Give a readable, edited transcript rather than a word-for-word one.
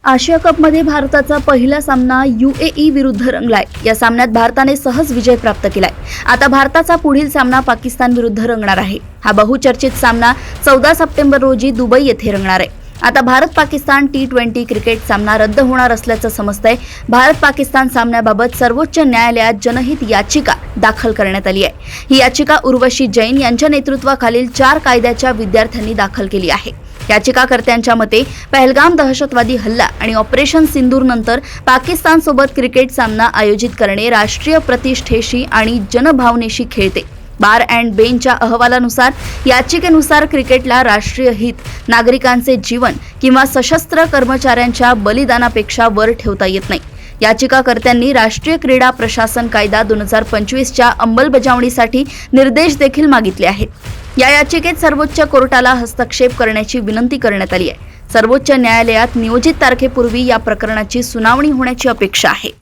आशिया कपमध्ये भारताचा पहिला सामना UAE विरुद्ध रंगलाय। या सामन्यात भारताने सहज विजय प्राप्त केलाय। आता भारताचा पुढील सामना पाकिस्तान विरुद्ध रंगणार आहे। हा बहुचर्चित सामना 14 सप्टेंबर रोजी दुबई येथे रंगणार आहे। आता भारत-पाकिस्तान T20 क्रिकेट सामना रद्द होणार असल्याचं समजतंय। भारत-पाकिस्तान सामन्याबाबत सर्वोच्च न्यायालयात जनहित याचिका दाखल करण्यात आली आहे। ही याचिका उर्वशी जैन यांच्या नेतृत्वाखालील 4 कायद्याच्या विद्यार्थ्यांनी दाखल केली आहे। याचिकाकर्त्यांच्या मते पहलगाम दहशतवादी हल्ला आणि ऑपरेशन सिंदूर नंतर पाकिस्तान सोबत क्रिकेट सामना आयोजित करणे राष्ट्रीय प्रतिष्ठेशी आणि जनभावनेशी खेळते। बार अँड बेनच्या अहवालानुसार याचिकेनुसार क्रिकेटला राष्ट्रीय हित, नागरिकांचे जीवन किंवा सशस्त्र कर्मचाऱ्यांच्या बलिदानापेक्षा वर ठेवता येत नाही। याचिकाकर्त्यांनी राष्ट्रीय क्रीडा प्रशासन कायदा 2025च्या अंमलबजावणीसाठी निर्देश देखील मागितले आहेत। या याचिकेत सर्वोच्च कोर्टाला हस्तक्षेप करण्याची विनंती करण्यात आली आहे। सर्वोच्च न्यायालयात नियोजित तारखेपूर्वी या प्रकरणाची सुनावणी होण्याची अपेक्षा आहे।